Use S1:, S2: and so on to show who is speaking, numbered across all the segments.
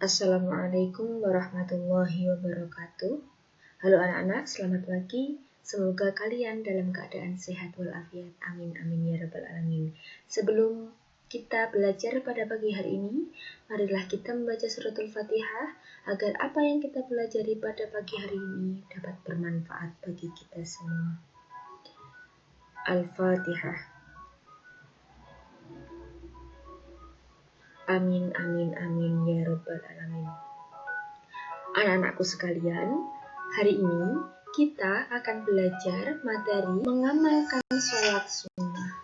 S1: Assalamualaikum warahmatullahi wabarakatuh. Halo anak-anak, selamat pagi. Semoga kalian dalam keadaan sehat walafiat. Amin amin ya rabbal alamin. Sebelum kita belajar pada pagi hari ini, marilah kita membaca suratul Fatihah agar apa yang kita pelajari pada pagi hari ini dapat bermanfaat bagi kita semua. Al-Fatihah. Amin amin amin ya rabbal alamin. Anak-anakku sekalian, hari ini kita akan belajar materi mengamalkan sholat sunnah.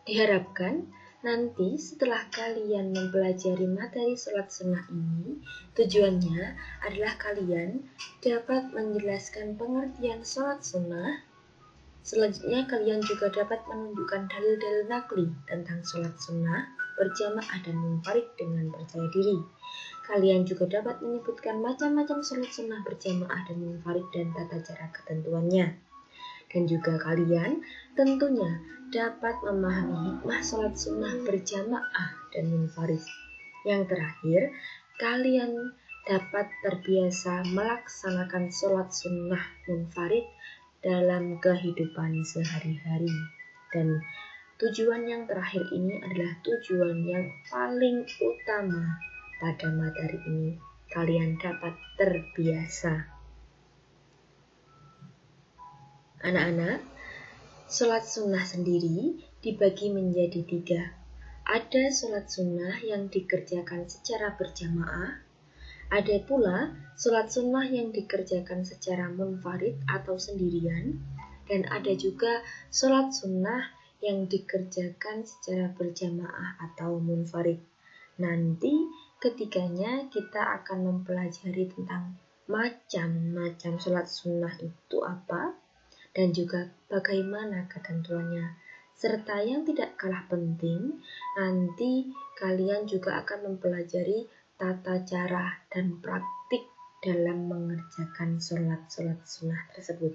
S1: Diharapkan nanti setelah kalian mempelajari materi sholat sunnah ini, tujuannya adalah kalian dapat menjelaskan pengertian sholat sunnah. Selanjutnya kalian juga dapat menunjukkan dalil-dalil nakli tentang sholat sunnah, berjamaah dan munfarid dengan percaya diri. Kalian juga dapat menyebutkan macam-macam sholat sunnah berjamaah dan munfarid dan tata cara ketentuannya. Dan juga kalian tentunya dapat memahami hikmah sholat sunnah berjamaah dan munfarid. Yang terakhir, kalian dapat terbiasa melaksanakan sholat sunnah munfarid dalam kehidupan sehari-hari. Dan tujuan yang terakhir ini adalah tujuan yang paling utama pada materi ini. Kalian dapat terbiasa. Anak-anak, sholat sunnah sendiri dibagi menjadi 3. Ada sholat sunnah yang dikerjakan secara berjamaah. Ada pula sholat sunnah yang dikerjakan secara munfarid atau sendirian, dan ada juga sholat sunnah yang dikerjakan secara berjamaah atau munfarid. Nanti ketiganya kita akan mempelajari tentang macam-macam sholat sunnah itu apa, dan juga bagaimana ketentuannya. Serta yang tidak kalah penting, nanti kalian juga akan mempelajari tata cara dan praktik dalam mengerjakan sholat-sholat sunnah tersebut.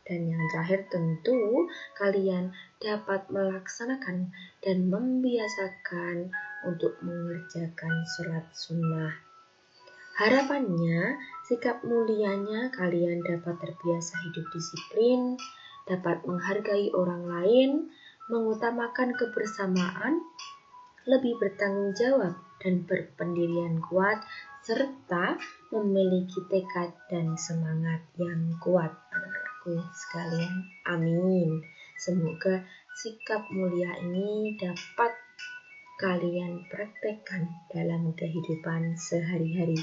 S1: Dan yang terakhir tentu kalian dapat melaksanakan dan membiasakan untuk mengerjakan sholat sunnah. Harapannya, sikap mulianya kalian dapat terbiasa hidup disiplin, dapat menghargai orang lain, mengutamakan kebersamaan, lebih bertanggung jawab dan berpendirian kuat, serta memiliki tekad dan semangat yang kuat. Anak-anakku sekalian, amin. Semoga sikap mulia ini dapat kalian praktekkan dalam kehidupan sehari-hari.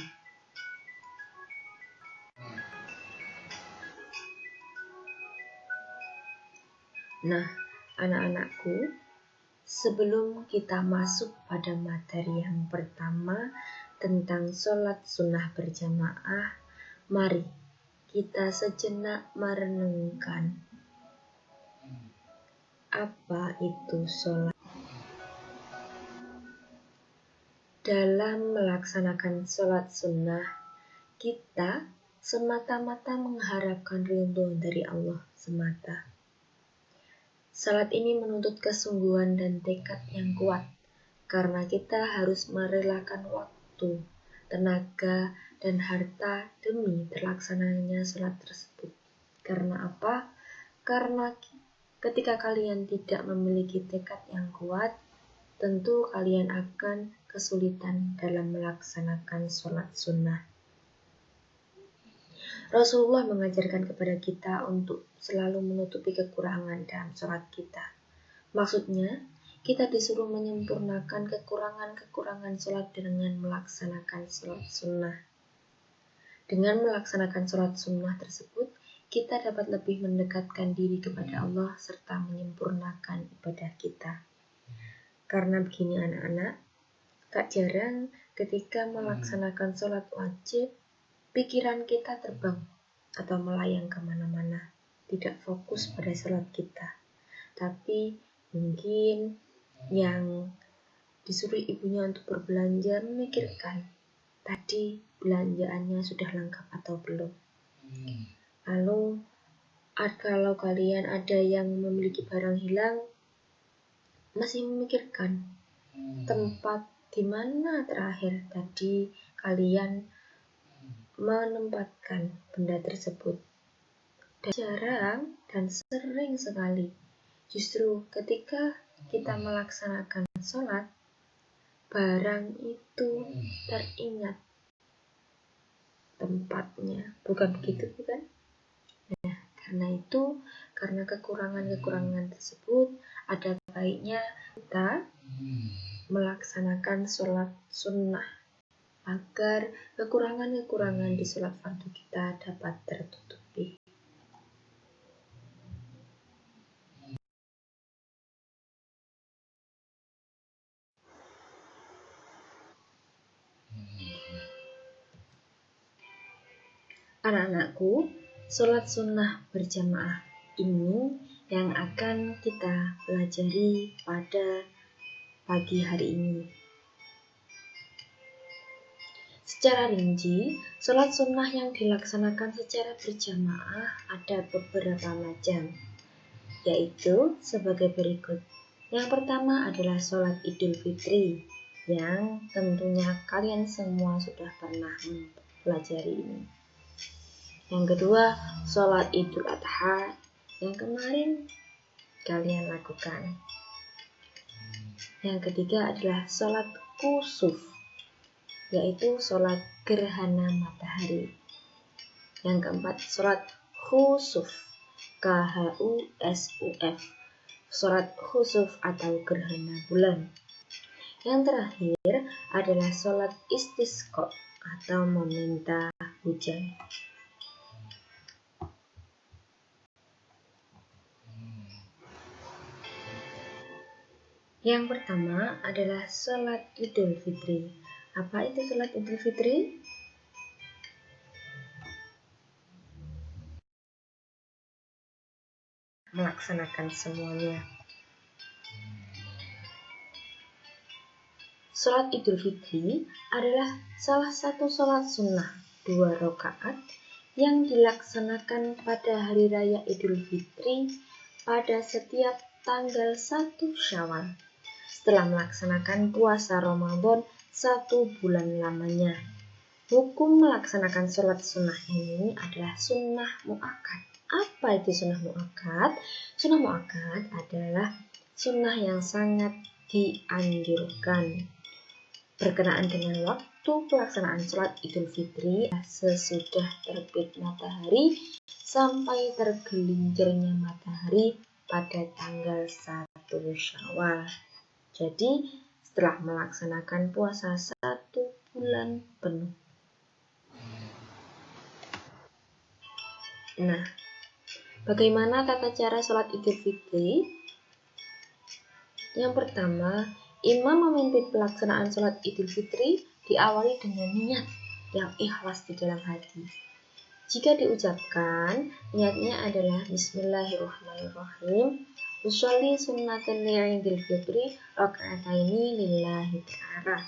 S1: Nah, anak-anakku, sebelum kita masuk pada materi yang pertama tentang sholat sunnah berjamaah, mari kita sejenak merenungkan apa itu sholat. Dalam melaksanakan sholat sunnah, kita semata-mata mengharapkan ridho dari Allah semata. Salat ini menuntut kesungguhan dan tekad yang kuat, karena kita harus merelakan waktu, tenaga, dan harta demi terlaksananya salat tersebut. Karena apa? Karena ketika kalian tidak memiliki tekad yang kuat, tentu kalian akan kesulitan dalam melaksanakan sholat sunnah. Rasulullah mengajarkan kepada kita untuk selalu menutupi kekurangan dalam sholat kita. Maksudnya, kita disuruh menyempurnakan kekurangan-kekurangan sholat dengan melaksanakan sholat sunnah. Dengan melaksanakan sholat sunnah tersebut, kita dapat lebih mendekatkan diri kepada Allah serta menyempurnakan ibadah kita. Karena begini anak-anak, tak jarang ketika melaksanakan sholat wajib, pikiran kita terbang atau melayang kemana-mana, tidak fokus pada sholat kita. Tapi mungkin yang disuruh ibunya untuk berbelanja memikirkan, tadi belanjaannya sudah lengkap atau belum. Lalu kalau kalian ada yang memiliki barang hilang, masih memikirkan tempat di mana terakhir tadi kalian menempatkan benda tersebut. Dan jarang dan sering sekali justru ketika kita melaksanakan sholat, barang itu teringat tempatnya. Bukan begitu, bukan? Nah, karena kekurangan-kekurangan tersebut, ada baiknya kita melaksanakan sholat sunnah agar kekurangan-kekurangan di sholat fardu kita dapat tertutupi. Anak-anakku, sholat sunnah berjamaah ini yang akan kita pelajari pada pagi hari ini. Secara rinci, sholat sunnah yang dilaksanakan secara berjamaah ada beberapa macam, yaitu sebagai berikut. Yang pertama adalah sholat Idul Fitri, yang tentunya kalian semua sudah pernah mempelajari ini. Yang kedua, sholat Idul Adha, yang kemarin kalian lakukan. Yang ketiga adalah sholat kusuf, yaitu sholat gerhana matahari. Yang keempat, sholat khusuf, KHUSUF, sholat khusuf atau gerhana bulan. Yang terakhir adalah sholat istisqa atau meminta hujan. Yang pertama adalah sholat Idul Fitri. Apa itu sholat Idul Fitri? Melaksanakan semuanya. Sholat Idul Fitri adalah salah satu sholat sunnah 2 rakaat yang dilaksanakan pada hari raya Idul Fitri pada setiap tanggal 1 Syawal setelah melaksanakan puasa Ramadan 1 bulan lamanya. Hukum melaksanakan sholat sunnah ini adalah sunnah mu'akkad. Apa itu sunnah mu'akkad? Sunnah mu'akkad adalah sunnah yang sangat dianjurkan berkenaan dengan waktu pelaksanaan sholat Idul Fitri sesudah terbit matahari sampai tergelincirnya matahari pada tanggal 1 Syawal. Jadi setelah melaksanakan puasa 1 bulan penuh. Nah, bagaimana tata cara sholat Idul Fitri? Yang pertama, imam memimpin pelaksanaan sholat Idul Fitri diawali dengan niat yang ikhlas di dalam hati. Jika diucapkan, niatnya adalah Bismillahirrahmanirrahim, usolli sunnatan li'idul fitri raka'ataini lillahi ta'ala.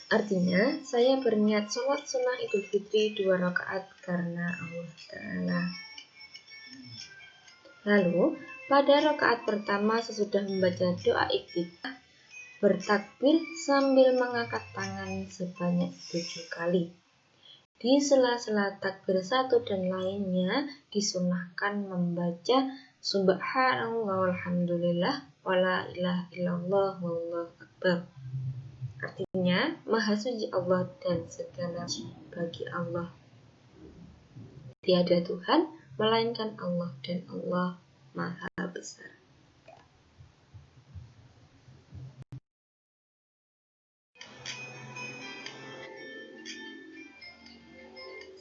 S1: Artinya, saya berniat sholat sunnah Idul Fitri 2 rakaat karena Allah Ta'ala. Lalu, pada rakaat pertama sesudah membaca doa iftitah, bertakbir sambil mengangkat tangan sebanyak 7 kali. Di sela-sela takbir satu dan lainnya disunahkan membaca Subhanallah walhamdulillah wala ilaha illallah wallahu akbar. Artinya, Maha Suci Allah dan segala bagi Allah. Tiada Tuhan melainkan Allah dan Allah Maha Besar.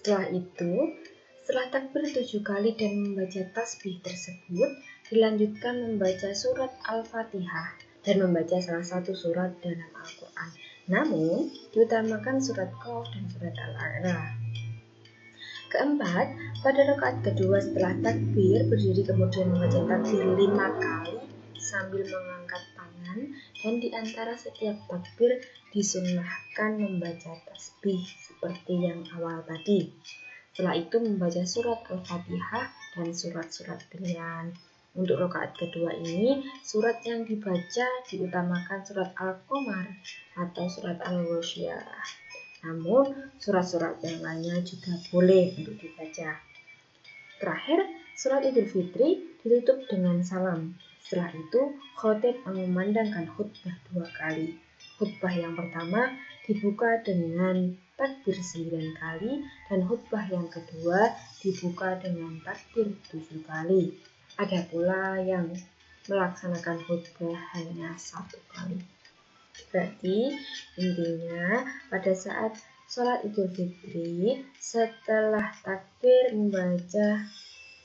S1: Setelah takbir 7 kali dan membaca tasbih tersebut, dilanjutkan membaca surat Al-Fatihah dan membaca salah satu surat dalam Al-Quran. Namun, diutamakan surat Qaf dan surat Al-A'la. Keempat, pada rakaat kedua setelah takbir, berdiri kemudian membaca takbir 5 kali sambil mengangkat tangan, dan di antara setiap takbir disunahkan membaca tasbih seperti yang awal tadi. Setelah itu membaca surat Al-Fatihah dan surat-surat pilihan. Untuk rakaat kedua ini, surat yang dibaca diutamakan surat Al-Qamar atau surat Al-Ghasyiyah. Namun, surat-surat yang lainnya juga boleh untuk dibaca. Terakhir, surat Idul Fitri ditutup dengan salam. Setelah itu, khatib mengumandangkan khutbah 2 kali. Khutbah yang pertama dibuka dengan takbir 9 kali dan khutbah yang kedua dibuka dengan takbir 7 kali. Ada pula yang melaksanakan khutbah hanya 1 kali. Berarti intinya pada saat sholat Idul Fitri setelah takbir membaca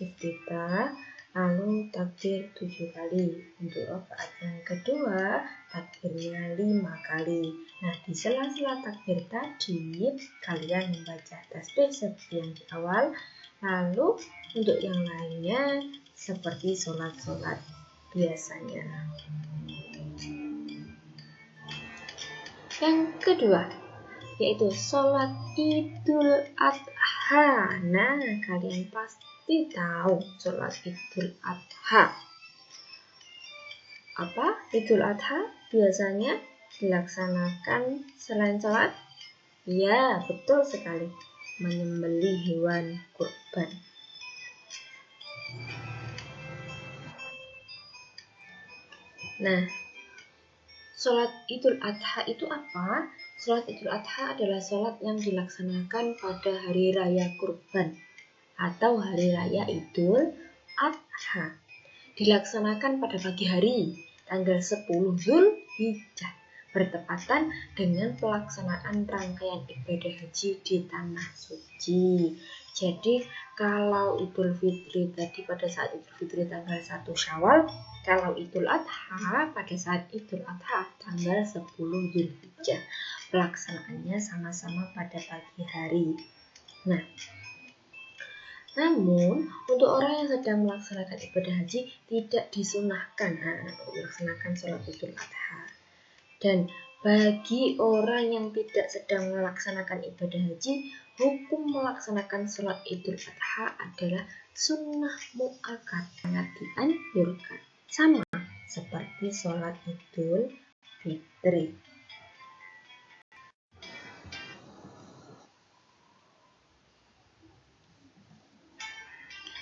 S1: iftitah, lalu takbir 7 kali. Untuk rakaat yang kedua takbirnya 5 kali. Nah, di sela-sela takbir tadi kalian membaca tasbih seperti yang di awal. Lalu untuk yang lainnya seperti sholat-sholat biasanya. Yang kedua yaitu sholat Idul Adha. Nah, kalian pasti tahu sholat Idul Adha. Apa Idul Adha biasanya dilaksanakan selain sholat? Ya, betul sekali, menyembelih hewan kurban. Nah, sholat Idul Adha itu apa? Sholat Idul Adha adalah sholat yang dilaksanakan pada hari raya kurban atau hari raya Idul Adha. Dilaksanakan pada pagi hari, tanggal 10 Zulhijjah, bertepatan dengan pelaksanaan rangkaian ibadah haji di Tanah Suci. Jadi, kalau Idul Fitri tadi pada saat Idul Fitri tanggal 1 Syawal, kalau Idul Adha pada saat Idul Adha tanggal 10 Zulhijjah. Pelaksanaannya sama-sama pada pagi hari. Nah, namun untuk orang yang sedang melaksanakan ibadah haji tidak disunahkan melaksanakan sholat Idul Adha. Dan bagi orang yang tidak sedang melaksanakan ibadah haji, hukum melaksanakan sholat Idul Adha adalah sunnah mu'akkad, sangat dianjurkan, sama seperti sholat Idul Fitri.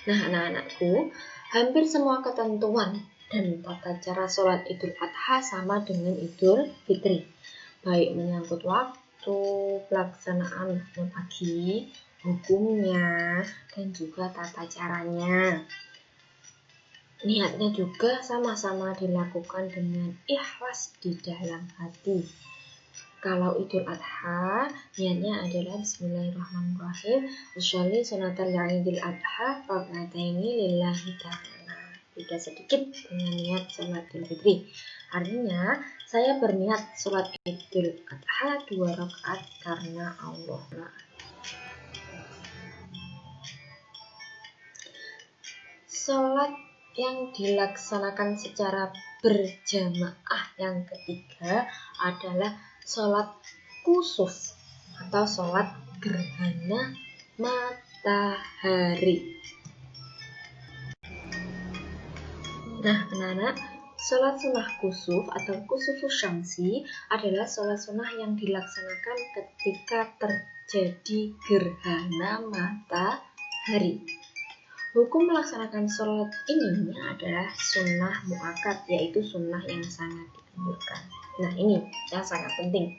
S1: Nah, anak-anakku, hampir semua ketentuan dan tata cara sholat Idul Adha sama dengan Idul Fitri, baik menyangkut waktu, pelaksanaan pagi, hukumnya, dan juga tata caranya. Niatnya juga sama-sama dilakukan dengan ikhlas di dalam hati. Kalau Idul Adha, niatnya adalah Bismillahirrahmanirrahim. Usolli sunatal Idul Adha faqnataini lillahi ta'ala. Beda sedikit dengan niat sholat Idul Fitri. Artinya, saya berniat sholat Idul Adha 2 rakaat karena Allah. Sholat yang dilaksanakan secara berjamaah yang ketiga adalah sholat kusuf atau sholat gerhana matahari. Nah, anak-anak, sholat sunnah kusuf atau kusufus syamsi adalah sholat sunnah yang dilaksanakan ketika terjadi gerhana matahari. Hukum melaksanakan sholat ini adalah sunnah mu'akkad, yaitu sunnah yang sangat dianjurkan. Nah, ini yang sangat penting.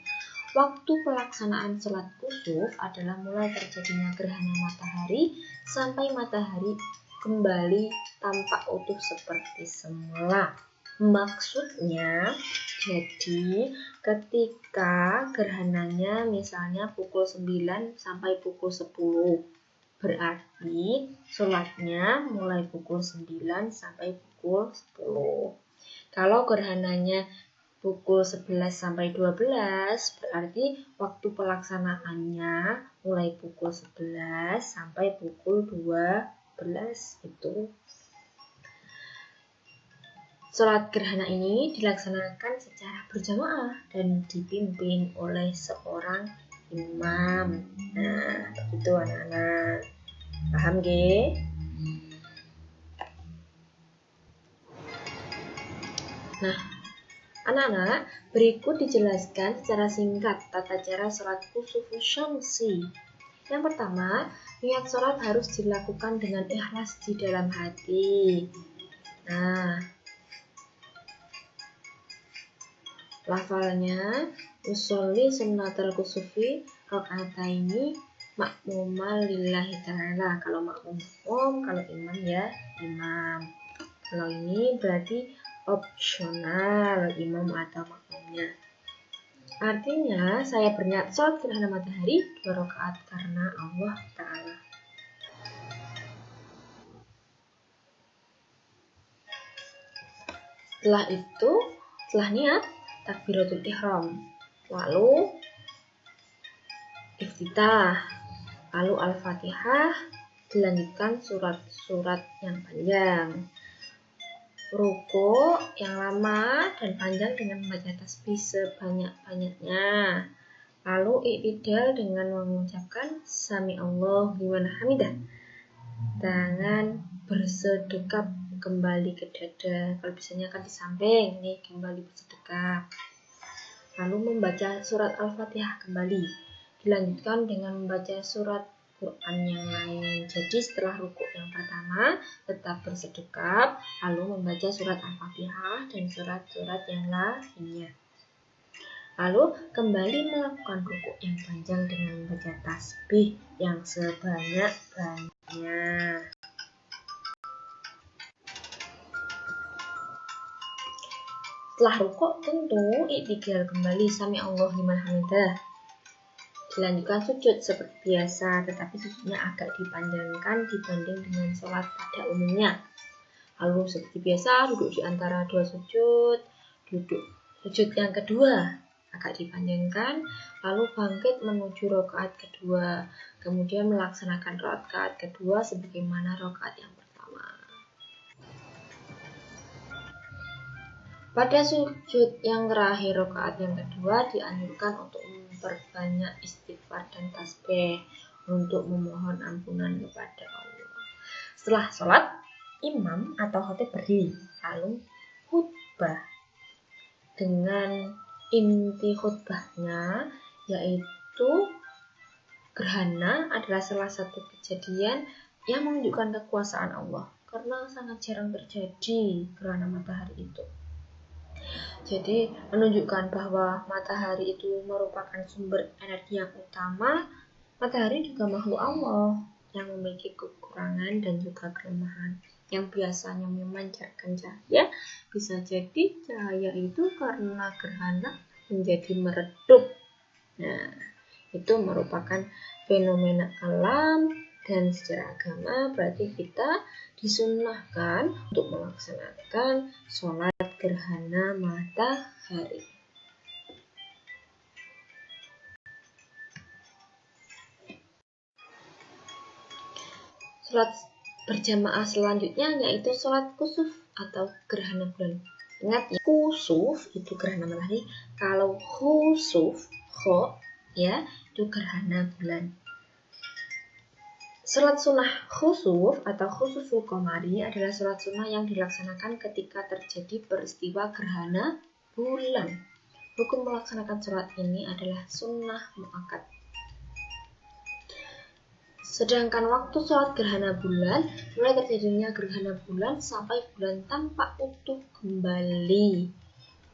S1: Waktu pelaksanaan sholat kusuf adalah mulai terjadinya gerhana matahari sampai matahari kembali tampak utuh seperti semula. Maksudnya, jadi ketika gerhananya misalnya pukul 9 sampai pukul 10, berarti sholatnya mulai pukul 9 sampai pukul 10. Kalau gerhananya pukul 11 sampai 12, berarti waktu pelaksanaannya mulai pukul 11 sampai pukul 12 itu. Sholat gerhana ini dilaksanakan secara berjamaah dan dipimpin oleh seorang imam. Nah, begitu anak-anak. Paham, ge? Nah, anak-anak, berikut dijelaskan secara singkat tata cara sholat kusufus syamsi. Yang pertama, niat sholat harus dilakukan dengan ikhlas di dalam hati. Nah, lafalnya usolli sunnatal kusufi rakaataini makmumal lillahi ta'ala. Kalau makmum, kalau imam ya imam. Kalau ini berarti opsional imam atau makmumnya. Artinya saya berniat sholat gerhana matahari 2 rakaat karena Allah Ta'ala. Setelah niat takbiratul ihram, lalu iftitah, lalu al-fatihah, dilanjutkan surat-surat yang panjang, ruku yang lama dan panjang dengan membaca tasbih sebanyak-banyaknya, lalu i'tidal dengan mengucapkan sami Allahu liman hamidah, tangan bersedekap kembali ke dada, kalau biasanya kan di samping, nih kembali bersedekap, lalu membaca surat al-fatihah kembali, dilanjutkan dengan membaca surat Quran yang lain. Jadi setelah rukuk yang pertama tetap bersedekap, lalu membaca surat al-fatihah dan surat-surat yang lainnya, lalu kembali melakukan rukuk yang panjang dengan membaca tasbih yang sebanyak-banyaknya. Setelah rukuk tentu i'tidal kembali sami Allahu liman hamidah. Dilanjutkan sujud seperti biasa, tetapi sujudnya agak dipanjangkan dibanding dengan sholat pada umumnya. Lalu seperti biasa duduk di antara dua sujud, sujud yang kedua agak dipanjangkan, lalu bangkit menuju rakaat kedua, kemudian melaksanakan rakaat kedua sebagaimana rakaat yang pertama. Pada sujud yang terakhir rakaat yang kedua dianjurkan untuk memperbanyak istighfar dan tasbih untuk memohon ampunan kepada Allah. Setelah sholat, imam atau khatib berdiri, lalu khutbah. Dengan inti khutbahnya yaitu gerhana adalah salah satu kejadian yang menunjukkan kekuasaan Allah, karena sangat jarang terjadi gerhana matahari itu. Jadi menunjukkan bahwa matahari itu merupakan sumber energi yang utama. Matahari juga makhluk Allah yang memiliki kekurangan dan juga kelemahan. Yang biasanya memancarkan cahaya, bisa jadi cahaya itu karena gerhana menjadi meredup. Nah, itu merupakan fenomena alam, dan secara agama berarti kita disunnahkan untuk melaksanakan sholat gerhana matahari. Sholat berjamaah selanjutnya yaitu sholat kusuf atau gerhana bulan. Ingat ya, kusuf itu gerhana matahari, kalau khusuf, ya, itu gerhana bulan. Sholat sunnah khusuf atau khusuful qamari adalah sholat sunnah yang dilaksanakan ketika terjadi peristiwa gerhana bulan. Hukum melaksanakan sholat ini adalah sunnah muakkad. Sedangkan waktu sholat gerhana bulan mulai terjadinya gerhana bulan sampai bulan tampak utuh kembali.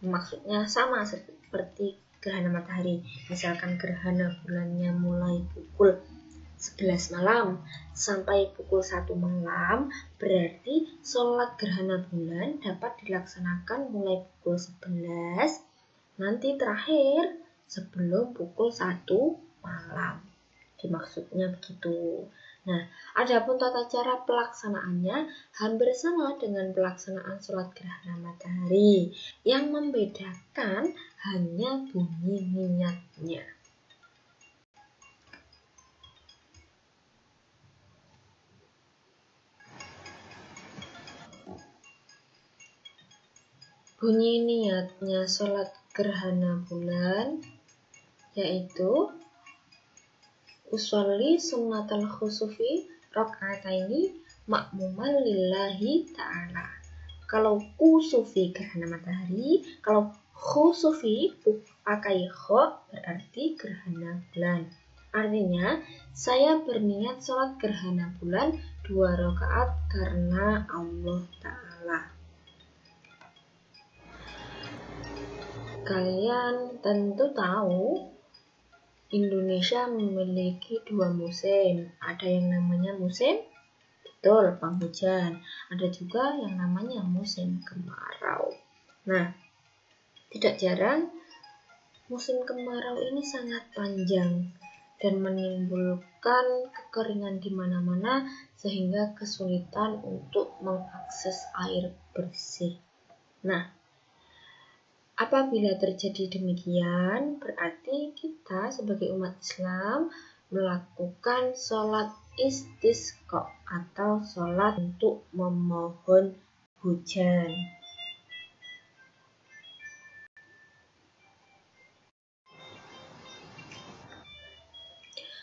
S1: Maksudnya sama seperti gerhana matahari. Misalkan gerhana bulannya mulai pukul 11 malam sampai pukul 1 malam, berarti sholat gerhana bulan dapat dilaksanakan mulai pukul 11 nanti terakhir sebelum pukul 1 malam. Maksudnya begitu. Nah, adapun tata cara pelaksanaannya hampir sama dengan pelaksanaan sholat gerhana matahari. Yang membedakan hanya bunyi niatnya. Bunyi niatnya sholat gerhana bulan yaitu usolli sunnatal khusufi rakaataini makmumal lillahi ta'ala. Kalau kusufi gerhana matahari, kalau khusufi pakai kho berarti gerhana bulan. Artinya, saya berniat sholat gerhana bulan 2 rakaat karena Allah Ta'ala. Kalian tentu tahu Indonesia memiliki 2 musim. Ada yang namanya musim penghujan. Ada juga yang namanya musim kemarau. Nah, tidak jarang musim kemarau ini sangat panjang dan menimbulkan kekeringan di mana-mana sehingga kesulitan untuk mengakses air bersih. Nah, apabila terjadi demikian, berarti kita sebagai umat Islam melakukan sholat istisqa atau sholat untuk memohon hujan.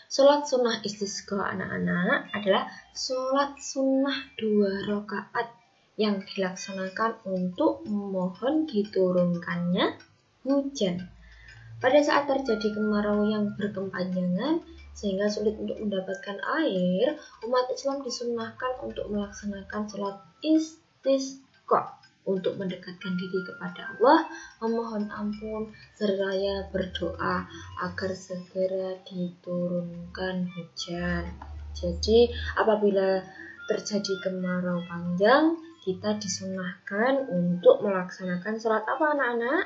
S1: Sholat sunnah istisqa anak-anak adalah sholat sunnah 2 rakaat yang dilaksanakan untuk memohon diturunkannya hujan. Pada saat terjadi kemarau yang berkepanjangan sehingga sulit untuk mendapatkan air, umat Islam disunnahkan untuk melaksanakan sholat istisqa untuk mendekatkan diri kepada Allah, memohon ampun, seraya berdoa agar segera diturunkan hujan. Jadi, apabila terjadi kemarau panjang, kita disunnahkan untuk melaksanakan sholat apa anak-anak?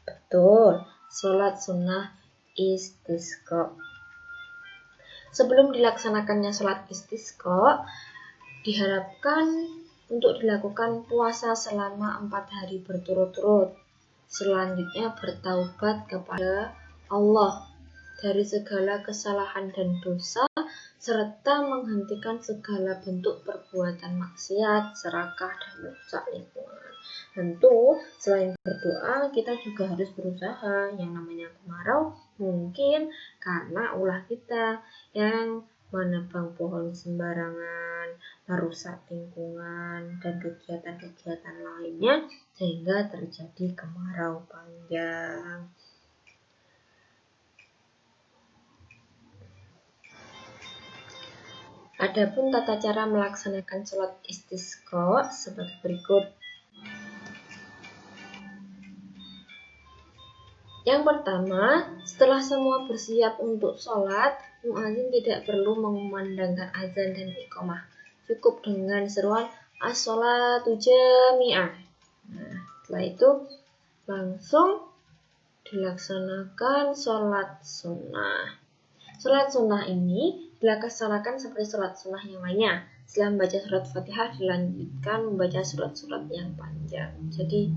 S1: Betul, sholat sunnah istisqa. Sebelum dilaksanakannya sholat istisqa, diharapkan untuk dilakukan puasa selama 4 hari berturut-turut. Selanjutnya bertaubat kepada Allah dari segala kesalahan dan dosa, serta menghentikan segala bentuk perbuatan maksiat, serakah, dan merusak lingkungan. Tentu, selain berdoa, kita juga harus berusaha. Yang namanya kemarau mungkin karena ulah kita yang menebang pohon sembarangan, merusak lingkungan, dan kegiatan-kegiatan lainnya sehingga terjadi kemarau panjang. Adapun tata cara melaksanakan sholat istisqa sebagai berikut. Yang pertama, setelah semua bersiap untuk sholat, muadzin tidak perlu mengumandangkan azan dan iqamah. Cukup dengan seruan as-sholatu jami'ah. Nah, setelah itu langsung dilaksanakan sholat sunnah. Sholat sunnah ini dilaksanakan seperti sholat sunnah yang lainnya. Setelah membaca surat Fatihah, dilanjutkan membaca surat-surat yang panjang. Jadi,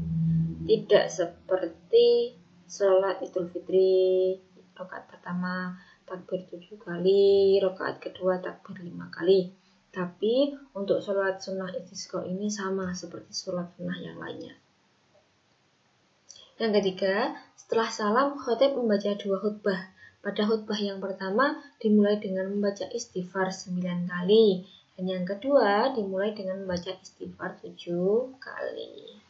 S1: tidak seperti sholat Idul Fitri, rakaat pertama takbir 7 kali, rakaat kedua takbir 5 kali. Tapi untuk sholat sunnah istisqa ini sama seperti sholat sunnah yang lainnya. Yang ketiga, setelah salam, khatib membaca 2 khutbah. Pada khutbah yang pertama dimulai dengan membaca istighfar 9 kali. Dan yang kedua dimulai dengan membaca istighfar 7 kali.